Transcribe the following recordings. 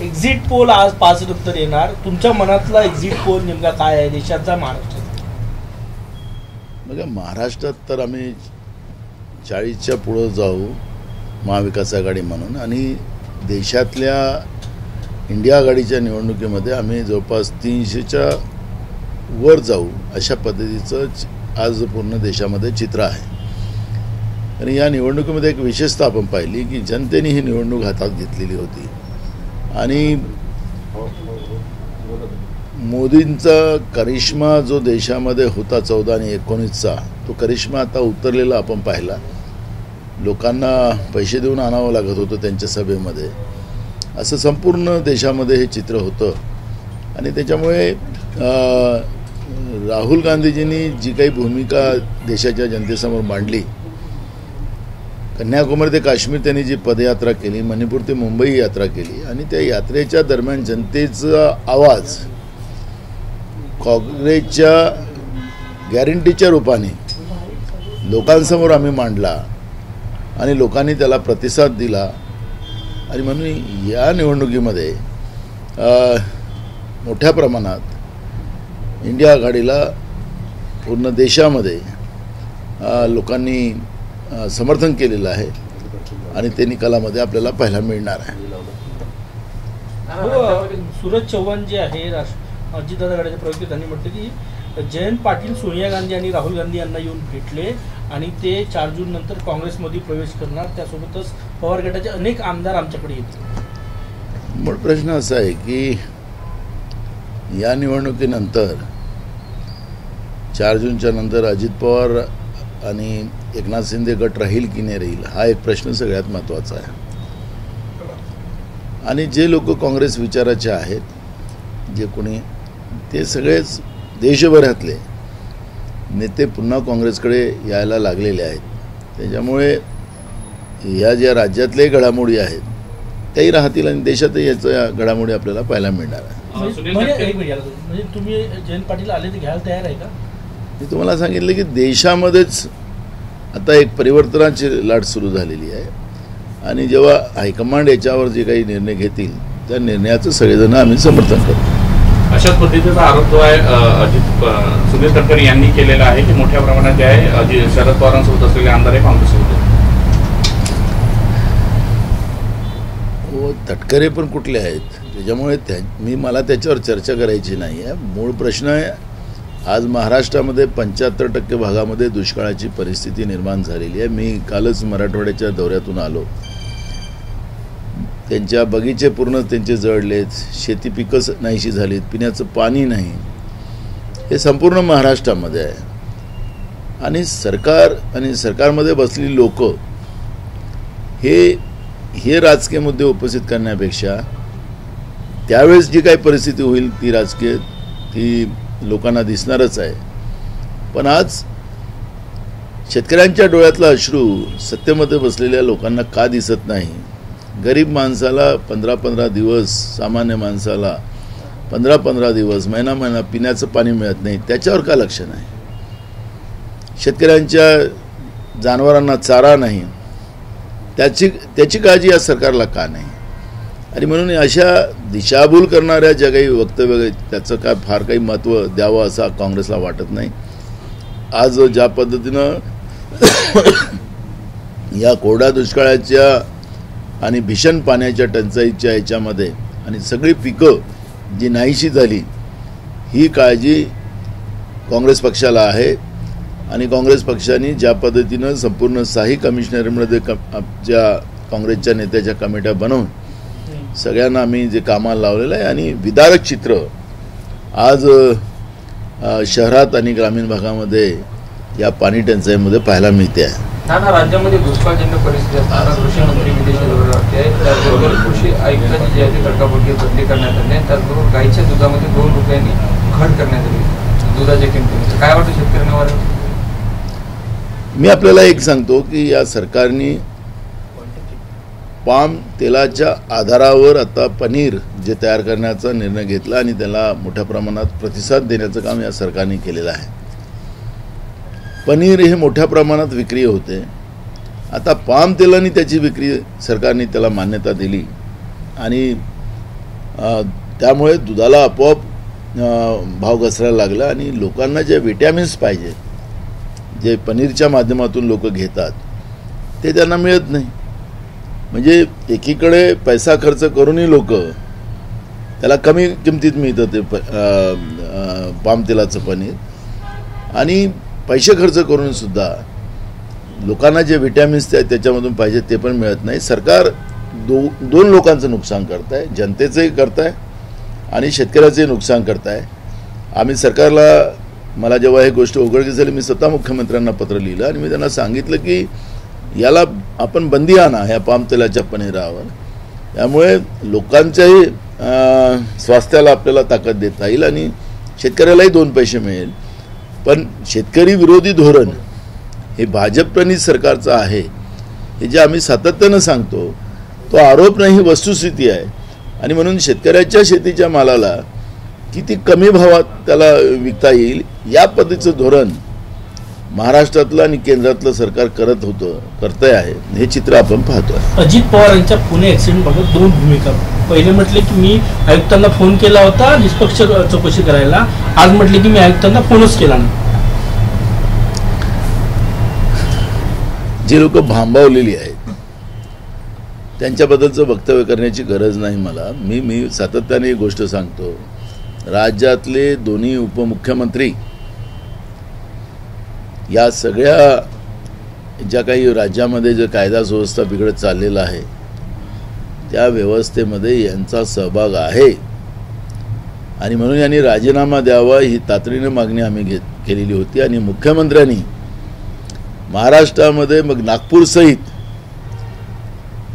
Exit poll आज 5 नंतर येणार, तुमच्या मनातला एक्झिट पोल नेमका काय आहे देशाचा, महाराष्ट्राचा? बघा, महाराष्ट्रात तर आम्ही 40च्या पुढं जाऊ महाविकास आघाडी म्हणून, आणि देशातल्या इंडिया आघाडीच्या निवडणुकीमध्ये आम्ही जवळपास 300च्या वर जाऊ अशा पद्धतीचं आज पूर्ण देशामध्ये चित्र आहे. आणि या निवडणुकीमध्ये एक विशेषता आपण पाहिली की जनतेने ही निवडणूक हातात घेतलेली होती आणि मोदींचा करिश्मा जो देशामध्ये होता 14 आणि 19चा, तो करिश्मा आता उतरलेला आपण पाहिला. लोकांना पैसे देऊन आणावं लागत होतं त्यांच्या सभेमध्ये, असं संपूर्ण देशामध्ये हे चित्र होतं. आणि त्याच्यामुळे राहुल गांधीजींनी जी काही भूमिका देशाच्या जनतेसमोर मांडली, कन्याकुमारी ते काश्मीर त्यांनी जी पदयात्रा केली, मणिपूर ते मुंबई यात्रा केली, आणि त्या यात्रेच्या दरम्यान जनतेचा आवाज काँग्रेसच्या गॅरंटीच्या रूपाने लोकांसमोर आम्ही मांडला आणि लोकांनी त्याला प्रतिसाद दिला. आणि म्हणून या निवडणुकीमध्ये मोठ्या प्रमाणात इंडिया आघाडीला पूर्ण देशामध्ये लोकांनी समर्थन केलेलं आहे आणि ते निकालामध्ये आपल्याला पाहायला मिळणार आहे. सूरज चव्हाण जे आहे अजितदादा गटाचे प्रवक्ते, त्यांनी म्हटलं की जयंत पाटील सोनिया गांधी आणि राहुल गांधी यांना येऊन भेटले आणि ते 4 जून नंतर काँग्रेसमध्ये प्रवेश करणार, त्यासोबतच पवार गटाचे अनेक आमदार आमच्याकडे येतील. मूळ प्रश्न असा आहे की या निवडणुकीनंतर 4 जूनच्या नंतर अजित पवार आणि एकनाथ शिंदे गट राहील की नाही राहील, हा एक प्रश्न सगळ्यात महत्त्वाचा आहे. आणि जे लोक काँग्रेस विचाराचे आहेत, जे कोणी, ते सगळेच देशभरातले नेते पुन्हा काँग्रेसकडे यायला लागलेले आहेत. त्याच्यामुळे या ज्या राज्यातले घडामोडी आहेत त्याही राहतील आणि देशातही याच्या घडामोडी आपल्याला पाहायला मिळणार आहे. म्हणजे तुम्ही जयंत पाटील आले तर घ्यायला तयार आहे का? मी तुम्हाला सांगितलं की देशामध्येच आता एक परिवर्तनाची लाट सुरू झालेली आहे आणि जेव्हा हायकमांड याच्यावर जे काही निर्णय घेतील त्या निर्णयाचं सगळेजण आम्ही समर्थन करतो. अशाच पद्धतीचा आरोप जो आहे सुनील तटकरे यांनी केलेला आहे की मोठ्या प्रमाणात जे आहे शरद पवारांसोबत असलेले आमदार हे काँग्रेससोबत. हो, तटकरे पण कुठले आहेत, त्याच्यामुळे मला त्याच्यावर चर्चा करायची नाही आहे. मूळ प्रश्न आहे, आज महाराष्ट्रामध्ये 75% भागामध्ये दुष्काळाची परिस्थिती निर्माण झालेली आहे. मी कालच मराठवाड्याच्या दौऱ्यातून आलो. त्यांच्या बगीचे पूर्ण त्यांचे जळलेत, शेती पिकं नाहीशी झालीत, पिण्याचं पाणी नाही, हे संपूर्ण महाराष्ट्रामध्ये आहे. आणि सरकारमध्ये बसलेली लोक हे राजकीय मुद्दे उपस्थित करण्यापेक्षा त्यावेळेस जी काही परिस्थिती होईल ती लोकांना दिसणारच आहे. पण आज शेतकऱ्यांच्या डोळ्यातला अश्रू सत्तेमध्ये बसलेल्या लोकांना का दिसत नाही? गरीब माणसाला 15-15 दिवस, सामान्य माणसाला 15-15 दिवस, महिना पिण्याचं पाणी मिळत नाही, त्याच्यावर का लक्ष नाही? शेतकऱ्यांच्या जनावरांना चारा नाही, त्याची काळजी या सरकारला का नाही? आणि म्हणून अशा दिशाभूल करणाऱ्या ज्या काही वक्तव्य त्याचं काय फार काही महत्त्व द्यावं असं काँग्रेसला वाटत नाही. आज ज्या पद्धतीनं या कोरड्या दुष्काळाच्या आणि भीषण पाण्याच्या टंचाईच्या ह्याच्यामध्ये आणि सगळी पिकं जी नाहीशी झाली, ही काळजी काँग्रेस पक्षाला आहे. आणि काँग्रेस पक्षाने ज्या पद्धतीनं संपूर्ण स्थायी कमिशनरमध्ये ज्या काँग्रेसच्या नेत्याच्या कमिट्या बनवून सगळ्यांना आम्ही जे कामाला लावलेलं आहे आणि विदारक चित्र आज शहरात आणि ग्रामीण भागामध्ये या पाणी टंचाईमध्ये पाहायला मिळते आहे. राज्यामध्ये दुष्काळजन्य परिस्थिती असताना कृषी मंत्री विदेशी दौऱ्यावर आहे, त्याचबरोबर कृषी आयुक्तांची जी आहे तडकाफडकी बदली करण्यात आली आहे, त्याचबरोबर गाईच्या दुधामध्ये 2 रुपयांनी घट करण्यात आली दुधाच्या किमतीमध्ये. काय वाटतं शेतकऱ्यांना? मी आपल्याला एक सांगतो की या सरकारने पाम तेलाच्या आधारावर आता पनीर जे तयार करण्याचा निर्णय घेतला आणि त्याला मोठ्या प्रमाणात प्रतिसाद देण्याचं काम या सरकारने केलेलं आहे. पनीर हे मोठ्या प्रमाणात विक्री होते. आता पाम तेलाने त्याची विक्री सरकारने त्याला मान्यता दिली आणि त्यामुळे दुधाला आपोआप भाव घसरायला लागला आणि लोकांना जे विटॅमिन्स पाहिजे, जे पनीरच्या माध्यमातून लोक घेतात, ते त्यांना मिळत नाही. म्हणजे एकीकडे पैसा खर्च करूनही लोक त्याला कमी किमतीत मिळतं ते पाम तेलाचं पनीर, आणि पैसे खर्च करून सुद्धा लोकांना जे विटॅमिन्स त्याच्यामधून पाहिजे ते पण मिळत नाही. सरकार दोन लोकांचं नुकसान करत आहे, जनतेचंही करत आहे आणि शेतकऱ्याचंही नुकसान करत आहे. आम्ही सरकारला, मला जेव्हा ही गोष्ट उघडकीस झाली, मी स्वतः मुख्यमंत्र्यांना पत्र लिहिलं आणि मी त्यांना सांगितलं की याला आपण बंदी आणा ह्या पाम तेलाच्या पनीरावर. त्यामुळे लोकांच्याही स्वास्थ्याला आपल्याला ताकद देता येईल आणि शेतकऱ्यालाही 2 पैसे मिळेल. पण शेतकरी विरोधी धोरण हे भाजप-प्रणीत सरकारचं आहे, हे जे आम्ही सातत्यानं सांगतो, तो आरोप नाही, ही वस्तुस्थिती आहे. आणि म्हणून शेतकऱ्याच्या शेतीच्या मालाला किती कमी भावात त्याला विकता येईल या पद्धतीचं धोरण महाराष्ट्रातलं आणि केंद्रातलं सरकार करतंय आहे, हे चित्र आपण पाहतोय. अजित पवार यांच्या पुणे ऍक्सिडेंटबाबत 2 भूमिका. पहिले म्हटले की मी आयुक्तांना फोन केला होता निष्पक्ष चौकशी करायला, आज म्हटले की मी आयुक्तांना फोनच केला नाही. जी लोक भांबावलेली आहेत त्यांच्याबद्दलचं वक्तव्य करण्याची गरज नाही मला. मी सातत्याने ही गोष्ट सांगतो, राज्यातले दोन्ही उपमुख्यमंत्री या सगळ्या ज्या काही राज्यामध्ये जे कायदा सुव्यवस्था बिघडत चाललेला आहे त्या व्यवस्थेमध्ये यांचा सहभाग आहे आणि म्हणून यांनी राजीनामा द्यावा ही तातडीने मागणी आम्ही केलेली होती. आणि मुख्यमंत्र्यांनी महाराष्ट्रामध्ये, मग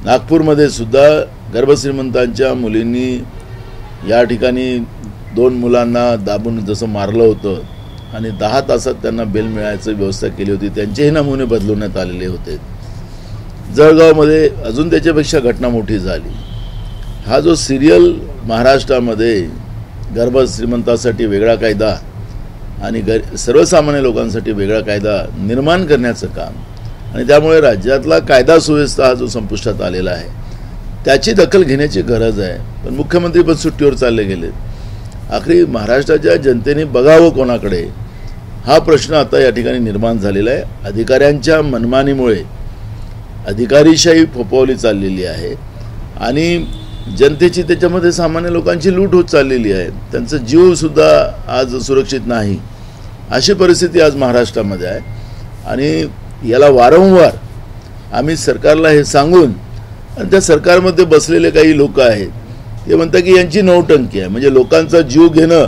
नागपूरमध्ये सुद्धा गर्भश्रीमंतांच्या मुलींनी या ठिकाणी 2 मुलांना दाबून जसं मारलं होतं आणि 10 तासात त्यांना बेल मिळायची व्यवस्था केली होती, त्यांचेही नमुने बदलवण्यात आलेले होते. जळगावमध्ये अजून त्याच्यापेक्षा घटना मोठी झाली. हा जो सिरियल महाराष्ट्रामध्ये गर्भश्रीमंतासाठी वेगळा कायदा आणि सर्वसामान्य लोकांसाठी वेगळा कायदा निर्माण करण्याचं काम, आणि त्यामुळे राज्यातला कायदा सुव्यवस्था हा जो संपुष्टात आलेला आहे त्याची दखल घेण्याची गरज आहे. पण मुख्यमंत्री पण सुट्टीवर चालले गेले. आखरी महाराष्ट्राच्या जनतेने बघावं कोणाकडे, हा प्रश्न आता या ठिकाणी निर्माण झालेला आहे. अधिकाऱ्यांच्या मनमानीमुळे अधिकारीशाही फोपवली चाललेली आहे आणि जनतेची, त्याच्यामध्ये सामान्य लोकांची लूट होत चाललेली आहे. त्यांचा जीवसुद्धा आज सुरक्षित नाही, अशी परिस्थिती आज महाराष्ट्रामध्ये आहे. आणि याला वारंवार आम्ही सरकारला हे सांगून, आणि त्या सरकारमध्ये बसलेले काही लोक आहेत ते म्हणतात की यांची नौटंकी आहे, म्हणजे लोकांचा जीव घेणं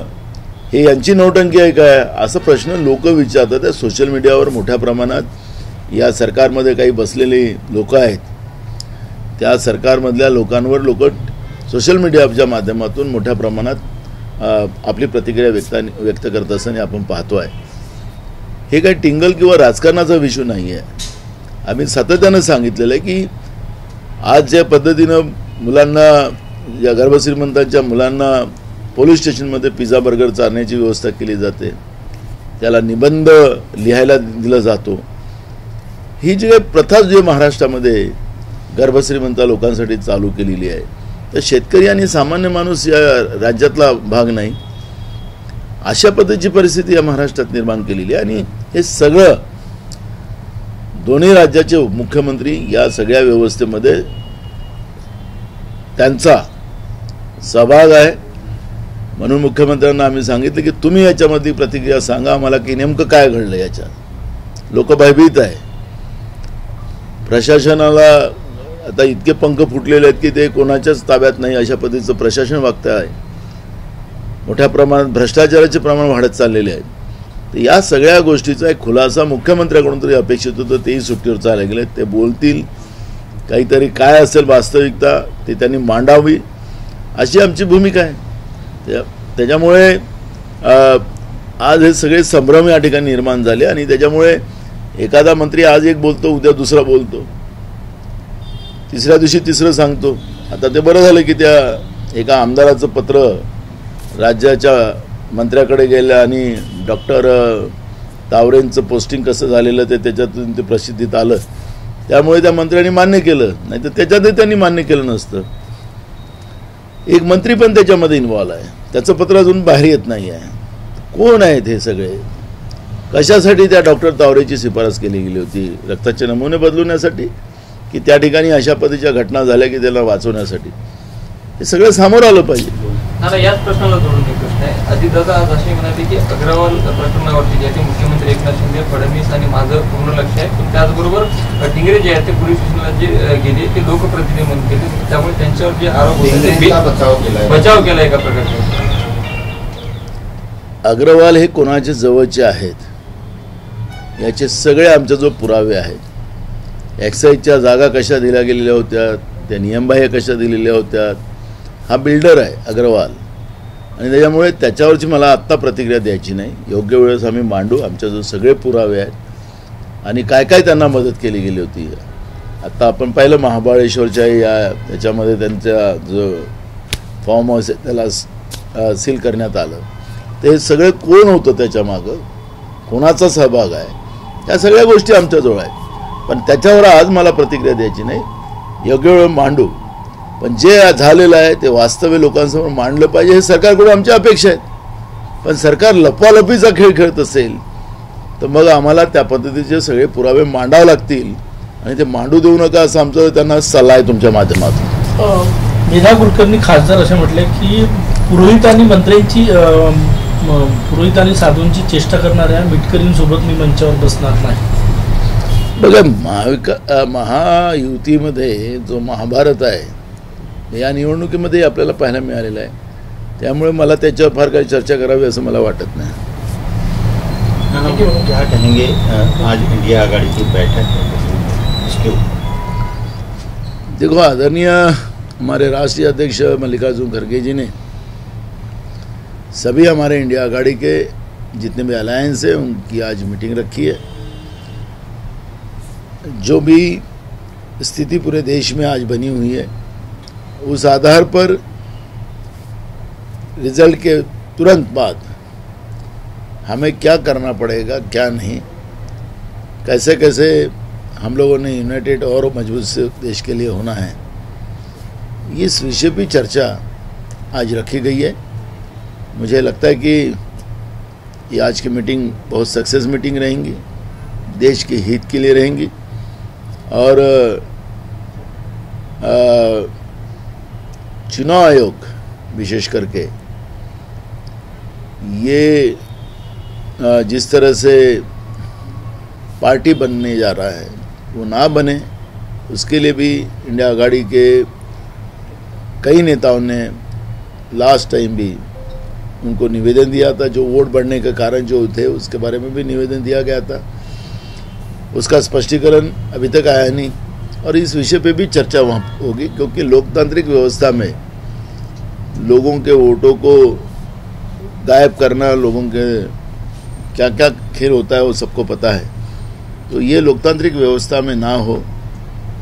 हे यांची नौटंकी आहे काय, असा प्रश्न लोक विचारतात. त्या सोशल मीडियावर मोठ्या प्रमाणात या सरकारमध्ये काही बसलेले लोक आहेत, त्या सरकारमधल्या लोकांवर लोक सोशल मीडियाच्या माध्यमातून मोठ्या प्रमाणात आपली प्रतिक्रिया व्यक्त करत असताना आपण पाहतो आहे. हे काही टिंगल किंवा राजकारणाचा विषय नाही आहे. आम्ही सातत्यानं सांगितलेलं आहे की आज ज्या पद्धतीनं मुलांना, या गर्भश्रीमंतांच्या मुलांना पोलीस स्टेशनमध्ये पिझ्झा बर्गर चारण्याची व्यवस्था केली जाते, त्याला निबंध लिहायला दिला जातो, ही जी प्रथा जी महाराष्ट्रामध्ये गर्भश्रीमंत लोकांसाठी चालू केलेली आहे, तर शेतकरी आणि सामान्य माणूस या राज्यातला भाग नाही, अशा पद्धतीची परिस्थिती या महाराष्ट्रात निर्माण केलेली आहे. आणि हे सगळं दोन्ही राज्याचे मुख्यमंत्री या सगळ्या व्यवस्थेमध्ये त्यांचा सहभाग आहे. म्हणून मुख्यमंत्र्यांना आम्ही सांगितलं की तुम्ही याच्यामध्ये प्रतिक्रिया सांगा आम्हाला की नेमकं काय घडलं. याच्यात लोक भयभीत आहे. प्रशासनाला आता इतके पंख फुटलेले आहेत की ते कोणाच्याच ताब्यात नाही, अशा पद्धतीचं प्रशासन वागतं आहे. मोठ्या प्रमाणात भ्रष्टाचाराचे प्रमाण वाढत चाललेले आहे. तर या सगळ्या गोष्टीचा एक खुलासा मुख्यमंत्र्यांकडून तरी अपेक्षित होतं, तेही सुट्टीवर चालले गेले. ते बोलतील, काहीतरी काय असेल वास्तविकता ते त्यांनी मांडावी, अशी आमची भूमिका आहे. त्याच्यामुळे आज हे सगळे संभ्रम या ठिकाणी निर्माण झाले आणि त्याच्यामुळे एखादा मंत्री आज एक बोलतो, उद्या दुसरा बोलतो, तिसऱ्या दिवशी तिसरं सांगतो. आता ते बरं झालं की त्या एका आमदाराचं पत्र राज्याच्या मंत्र्याकडे गेलं आणि डॉक्टर तावरेंचं पोस्टिंग कसं झालेलं ते त्याच्यातून ते प्रसिद्धीत आलं, त्यामुळे त्या मंत्र्यांनी मान्य केलं, नाही तर त्याच्यातही त्यांनी मान्य केलं नसतं. एक मंत्री पण त्याच्यामध्ये इन्व्हॉल्व आहे, त्याचं पत्र अजून बाहेर येत नाही आहे. कोण आहेत हे सगळे? कशासाठी त्या डॉक्टर तावरेची शिफारस केली गेली होती? रक्ताचे नमुने बदलवण्यासाठी की त्या ठिकाणी अशा पद्धतीच्या घटना झाल्या की त्याला वाचवण्यासाठी? हे सगळं समोर आलं पाहिजे. आता याच प्रश्नाला जोडून एक प्रश्न आहे. अजितदादा आज असे म्हणाले की अग्रवाल प्रकरणावरती जे मुख्यमंत्री एकनाथ शिंदे, फडणवीस आणि माझं पूर्ण लक्ष आहे, पण त्याचबरोबर टिंगरे जे आहेत ते पोलीस स्टेशनला जे गेले ते लोकप्रतिनिधी म्हणून गेले, त्यामुळे त्यांच्यावर जे आरोप होते बचाव केला एका प्रकारचा. अग्रवाल हे कोणाचे जवळचे आहेत याचे सगळे आमचे जो पुरावे आहेत. एक्साईजच्या जागा कशा दिल्या गेलेल्या होत्या, त्या नियमबाह्य कशा दिलेल्या होत्या, हा बिल्डर आहे अग्रवाल, आणि त्याच्यामुळे त्याच्यावरची मला आत्ता प्रतिक्रिया द्यायची नाही. योग्य वेळेस आम्ही मांडू आमच्या जो सगळे पुरावे आहेत आणि काय काय त्यांना मदत केली गेली होती. आत्ता आपण पाहिलं महाबळेश्वरच्या याच्यामध्ये त्यांचा जो फॉर्म हाऊस आहे त्याला सील करण्यात आलं. ते सगळे कोण होतं त्याच्यामागं, कोणाचा सहभाग आहे, या सगळ्या गोष्टी आमच्याजवळ आहेत. पण त्याच्यावर आज मला प्रतिक्रिया द्यायची नाही, योग्य वेळ मांडू. पण जे झालेलं आहे ते वास्तव्य लोकांसमोर मांडलं पाहिजे, हे सरकारकडून आमच्या अपेक्षा आहेत. पण सरकार लपवालपीचा खेळ खेळत असेल तर मग आम्हाला त्या पद्धतीचे सगळे पुरावे मांडावे लागतील, आणि ते मांडू देऊ नका असं आमचं त्यांना सल्ला आहे तुमच्या माध्यमातून. मेधा कुलकर्णी खासदार असे म्हटले की पुरोहित आणि मंत्र्यांची पुरोहित आणि साधूंची चेष्टा करणाऱ्या मिटकरींसोबत मी मंचावर बसणार नाही. बघा, महायुतीमध्ये जो महाभारत आहे या निवडणुकीमध्ये आपल्याला पाहायला मिळालेला आहे, त्यामुळे मला त्याच्यावर फार काही चर्चा करावी असं मला वाटत नाही. क्या कहेंगे आज इंडिया आघाड़ी की बैठक है? देखो, आदरणीय हमारे राष्ट्रीय अध्यक्ष मल्लिकार्जुन खड़गे जी ने सभी हमारे इंडिया आघाड़ी के जितने भी अलायंस हैं उनकी आज मीटिंग रखी है. जो भी स्थिति पूरे देश में आज बनी हुई है उस आधार पर रिजल्ट के तुरंत बाद हमें क्या करना पड़ेगा, क्या नहीं, कैसे कैसे हम लोगों ने यूनाइटेड और मजबूत से देश के लिए होना है, इस विषय पर चर्चा आज रखी गई है. मुझे लगता है कि ये आज की मीटिंग बहुत सक्सेस मीटिंग रहेंगी, देश के हित के लिए रहेंगी. और चुनाव आयोग विशेष करके ये जिस तरह से पार्टी बनने जा रहा है वो ना बने, उसके लिए भी इंडिया आघाड़ी के कई नेताओं ने लास्ट टाइम भी उनको निवेदन दिया था. जो वोट बढ़ने के कारण जो थे उसके बारे में भी निवेदन दिया गया था, उसका स्पष्टीकरण अभी तक आया नहीं. और इस विषय पे भी चर्चा वहाँ होगी, क्योंकि लोकतांत्रिक व्यवस्था में लोगों के वोटों को गायब करना, लोगों के क्या क्या खेल होता है वो सबको पता है. तो ये लोकतांत्रिक व्यवस्था में ना हो,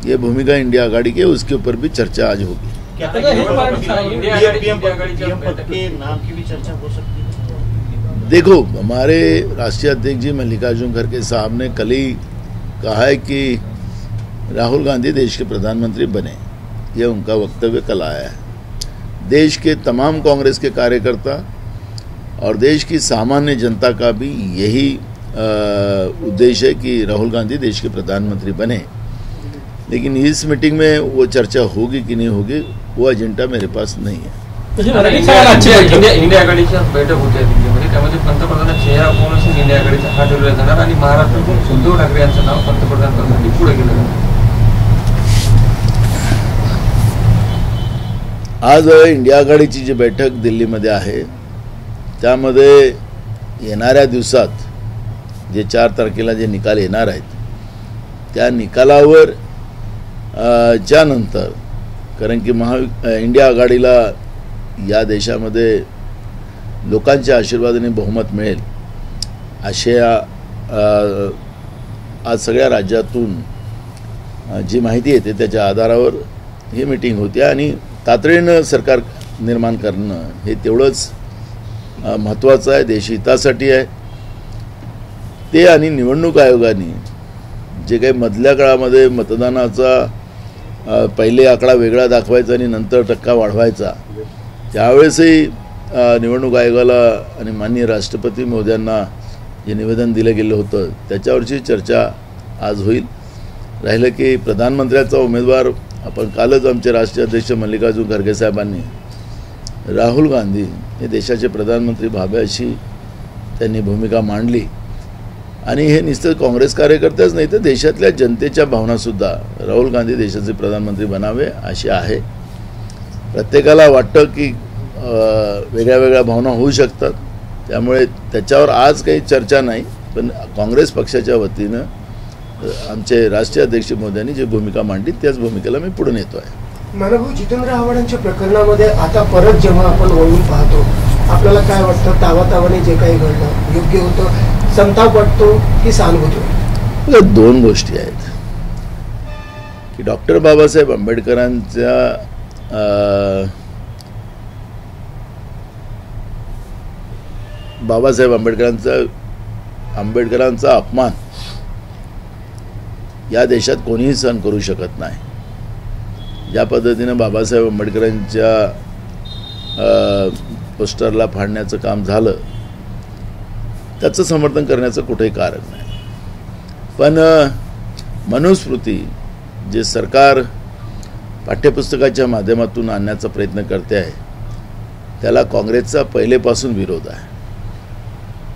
ये भूमिका इंडिया आघाड़ी की, उसके ऊपर भी चर्चा आज होगी. क्या पीएम पद के नाम की भी चर्चा हो सकती है? देखो, हमारे राष्ट्रीय अध्यक्ष जी मल्लिकार्जुन खड़गे साहब ने कल ही कहा है कि राहुल गांधी देश के प्रधानमंत्री बने. यह उनका वक्तव्य कल आया है. देश के तमाम कांग्रेस के कार्यकर्ता और देश की सामान्य जनता का भी यही उद्देश्य है कि राहुल गांधी देश के प्रधानमंत्री बने. लेकिन इस मीटिंग में वो चर्चा होगी कि नहीं होगी वो एजेंडा मेरे पास नहीं है. इंडिया आघाडीच्या बैठक होत्या दिल्लीमध्ये, त्यामध्ये पंतप्रधानांचा चेहरा कोण असेल इंडिया आघाडीचा हा ठरवला जाणार आणि महाराष्ट्रातून उद्धव ठाकरे यांचं नाव पंतप्रधान पदासाठी पुढे गेलं जाणार. आज इंडिया आघाडीची जी बैठक दिल्लीमध्ये आहे त्यामध्ये येणाऱ्या दिवसात जे 4 तारखेला जे निकाल येणार आहेत त्या निकालावर च्या नंतर, कारण की इंडिया आघाडीला या देशामध्ये लोकांच्या आशीर्वादाने बहुमत मिळेल अशा आज सगळ्या राज्यातून जी माहिती येते त्याच्या आधारावर ही मीटिंग होती. आणि तातडीनं सरकार निर्माण करणं हे तेवढंच महत्त्वाचं आहे, देशहितासाठी आहे ते. आणि निवडणूक आयोगाने जे काही मधल्या काळामध्ये मतदानाचा पहिले आकडा वेगळा दाखवायचा आणि नंतर टक्का वाढवायचा, त्यावेळेसही निवडणूक आयोगाला आणि माननीय राष्ट्रपती महोदयांना जे निवेदन दिलं गेलं होतं त्याच्यावरची चर्चा आज होईल. राहिलं की प्रधानमंत्र्याचा उमेदवार आपण कालच आमचे राष्ट्रीय अध्यक्ष मल्लिकार्जुन खरगे साहेबांनी राहुल गांधी हे देशाचे प्रधानमंत्री व्हावे अशी त्यांनी भूमिका मांडली आणि हे नुसतं काँग्रेस कार्यकर्तेच नाही तर देशातल्या जनतेच्या भावनासुद्धा राहुल गांधी देशाचे प्रधानमंत्री बनावे अशी आहे. प्रत्येकाला वाटतं की वेगळ्या वेगळ्या भावना होऊ शकतात, त्यामुळे त्याच्यावर आज काही चर्चा नाही. पण काँग्रेस पक्षाच्या वतीनं आमचे राष्ट्रीय अध्यक्ष मोदयांनी जी भूमिका मांडली त्याच भूमिकेला मी पुढे नेतो आहे. मानभाऊ, जितेंद्र आव्हाडांच्या प्रकरणामध्ये आता परत जेव्हा आपण वळून पाहतो आपल्याला काय वाटतं? तावातावाने जे काही घडलं योग्य होतं, संताप वाटतो की सहानुभूती? दोन गोष्टी आहेत की डॉक्टर बाबासाहेब आंबेडकरांच्या आंबेडकरांचा अपमान या देशात कोणीही सहन करू शकत नाही. ज्या पद्धतीनं बाबासाहेब आंबेडकरांच्या पोस्टरला फाडण्याचं काम झालं त्याचं समर्थन करण्याचं कुठेही कारण नाही. पण मनुस्मृती जे सरकार पाठ्यपुस्तकाच्या माध्यमातून आणण्याचा प्रयत्न करते आहे त्याला काँग्रेसचा पहिलेपासून विरोध आहे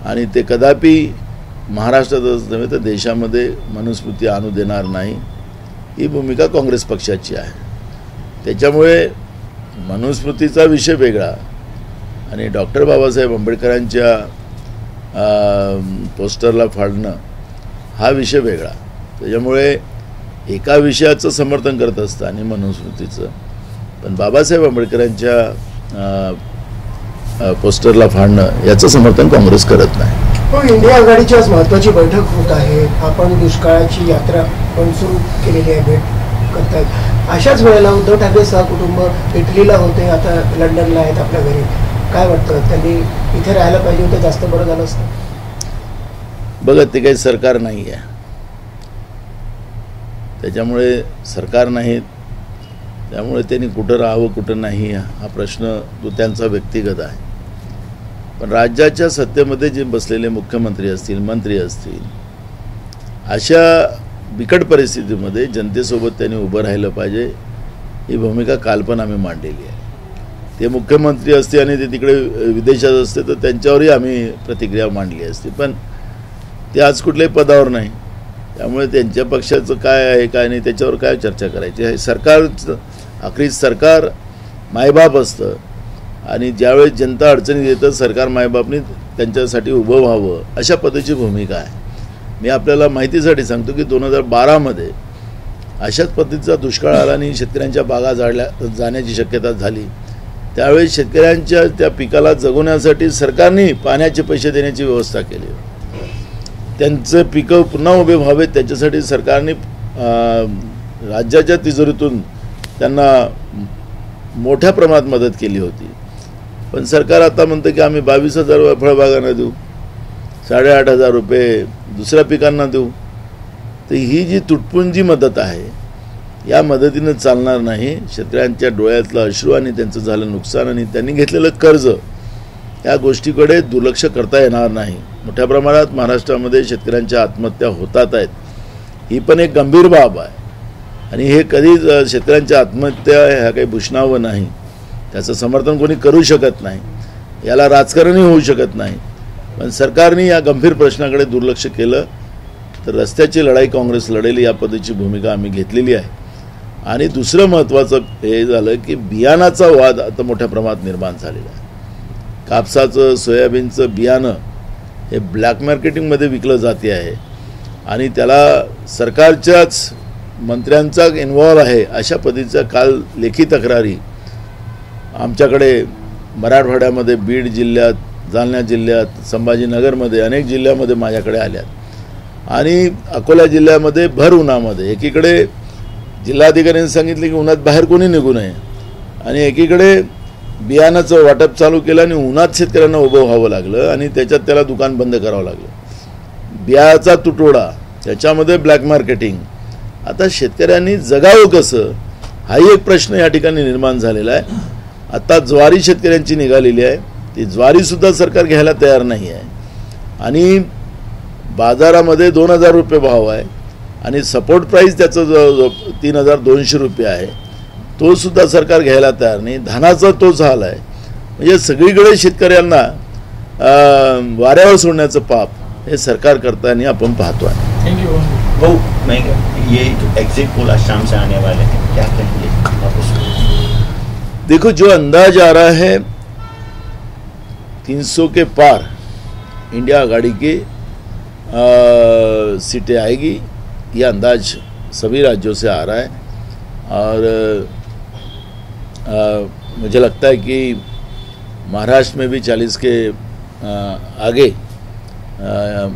आणि ते कदापि महाराष्ट्रातच नव्हे तर देशामध्ये मनुस्मृती आणू देणार नाही ही भूमिका काँग्रेस पक्षाची आहे. त्याच्यामुळे मनुस्मृतीचा विषय वेगळा आणि डॉक्टर बाबासाहेब आंबेडकरांच्या पोस्टरला फाडणं हा विषय वेगळा. त्याच्यामुळे एका विषयाचं समर्थन करत असतं आणि मनुस्मृतीचं, पण बाबासाहेब आंबेडकरांच्या पोस्टरला फाडणं याचं समर्थन काँग्रेस करत नाही. हो, इंडिया आघाडीची आज महत्त्वाची बैठक होत आहे. आपण दुष्काळाची यात्रा पण सुरू केलेली आहे, भेट करतायत. अशाच वेळेला उद्धव ठाकरे सहकुटुंब इटलीला होते, आता लंडनला आहेत आपल्या घरी. काय वाटतं, त्यांनी इथे राहायला पाहिजे होतं, जास्त बरं झालं असतं? बघा, ते काही सरकार नाही आहे, त्याच्यामुळे सरकार नाहीत, त्यामुळे त्यांनी कुठं राहावं कुठं नाही हा प्रश्न तो त्यांचा व्यक्तिगत आहे. पण राज्याच्या सत्तेमध्ये जे बसलेले मुख्यमंत्री असतील, मंत्री असतील, अशा बिकट परिस्थितीमध्ये जनतेसोबत त्यांनी उभं राहिलं पाहिजे ही भूमिका काल पण आम्ही मांडलेली आहे. ते मुख्यमंत्री असते आणि ते तिकडे विदेशात असते तर त्यांच्यावरही आम्ही प्रतिक्रिया मांडली असती, पण ते आज कुठल्याही पदावर नाही. त्यामुळे त्यांच्या पक्षाचं काय आहे काय नाही त्याच्यावर काय चर्चा करायची आहे. सरकारचं आखरी सरकार मायबाप असतं आणि ज्यावेळेस जनता अडचणीत येतं सरकार मायबापनी त्यांच्यासाठी उभं व्हावं अशा पद्धतीची भूमिका आहे. मी आपल्याला माहितीसाठी सांगतो की 2012मध्ये अशाच पद्धतीचा दुष्काळ आला आणि शेतकऱ्यांच्या बागा जाण्याची शक्यता झाली. त्यावेळेस शेतकऱ्यांच्या त्या पिकाला जगवण्यासाठी सरकारने पाण्याचे पैसे देण्याची व्यवस्था केली. त्यांचं पिकं पुन्हा उभे व्हावेत त्याच्यासाठी सरकारने राज्याच्या तिजोरीतून त्यांना मोठ्या प्रमाणात मदत केली होती. पण सरकार आता म्हणतं की आम्ही 22,000 फळबागांना देऊ, 8,500 रुपये दुसऱ्या पिकांना देऊ. तर ही जी तुटपुंजी मदत आहे या मदतीनं चालणार नाही. शेतकऱ्यांच्या डोळ्यातलं अश्रू आणि त्यांचं झालं नुकसान आणि त्यांनी घेतलेलं कर्ज या गोष्टीकडे दुर्लक्ष करता येणार नाही. मोठ्या प्रमाणात महाराष्ट्रामध्ये शेतकऱ्यांच्या आत्महत्या होतात आहेत, ही पण एक गंभीर बाब आहे आणि हे कधीच शेतकऱ्यांच्या आत्महत्या ह्या काही भूषणावं नाही, त्याचं समर्थन कोणी करू शकत नाही, याला राजकारणही होऊ शकत नाही. पण सरकारने या गंभीर प्रश्नाकडे दुर्लक्ष केलं तर रस्त्याची लढाई काँग्रेस लढेल या पद्धतीची भूमिका आम्ही घेतलेली आहे. आणि दुसरं महत्त्वाचं हे झालं की बियाणाचा वाद आता मोठ्या प्रमाणात निर्माण झालेला आहे. कापसाचं सोयाबीनचं बियाणं हे ब्लॅक मार्केटिंगमध्ये विकलं जाते आहे आणि त्याला सरकारच्याच मंत्र्यांचा इन्व्हॉल्व आहे अशा पद्धतीच्या काल लेखी तक्रारी आमच्याकडे मराठवाड्यामध्ये, बीड जिल्ह्यात, जालना जिल्ह्यात, संभाजीनगरमध्ये अनेक जिल्ह्यामध्ये माझ्याकडे आल्यात आणि अकोला जिल्ह्यामध्ये भर उन्हामध्ये एकीकडे जिल्हाधिकाऱ्यांनी सांगितले की उन्हात बाहेर कोणी निघू नये आणि एकीकडे बियाणाचं वाटप चालू केलं आणि उन्हात शेतकऱ्यांना उभं व्हावं लागलं आणि त्याच्यात त्याला दुकान बंद करावं लागलं. बियाचा तुटवडा, त्याच्यामध्ये ब्लॅक मार्केटिंग. आता शेतकऱ्यांनी जगावं कसं हाही एक प्रश्न या ठिकाणी निर्माण झालेला आहे. आता ज्वारी शेतकऱ्यांची निघालेली आहे, ती ज्वारीसुद्धा सरकार घ्यायला तयार नाही आहे आणि बाजारामध्ये 2000 रुपये भाव आहे आणि सपोर्ट प्राईस त्याचं जवळजवळ 3200 रुपये आहे, तो सुद्धा सरकार घ्यायला तयार नाही. धानाचा तोच हाल आहे. म्हणजे सगळीकडे शेतकऱ्यांना वाऱ्यावर सोडण्याचं पाप हे सरकार करताना आपण पाहतो आहे. थँक्यू. वो मैं ये एग्जिट पोल आज शाम से आने वाले हैं, क्या कहेंगे आप उसको? देखो, जो अंदाज आ रहा है 300 के पार इंडिया आघाड़ी की सीटें आएगी, ये अंदाज सभी राज्यों से आ रहा है और मुझे लगता है कि महाराष्ट्र में भी 40 के आगे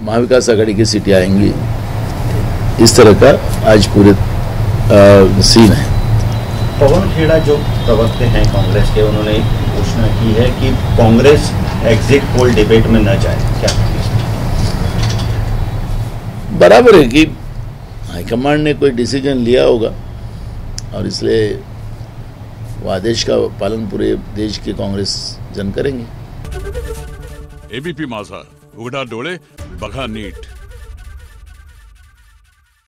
महाविकास आघाड़ी की सीटें आएंगी. इस तरह का आज पूरे सीन है. पवन खेड़ा जो प्रवक्ता हैं कांग्रेस के, उन्होंने एक घोषणा की है कि कांग्रेस एग्जिट पोल डिबेट में न जाए, क्या कहेंगे? बराबर है कि हाईकमांड ने कोई डिसीजन लिया होगा और इसलिए वो आदेश का पालन पूरे देश के कांग्रेस जन करेंगे. एबीपी माझा, उघडा डोळे बघा नीट.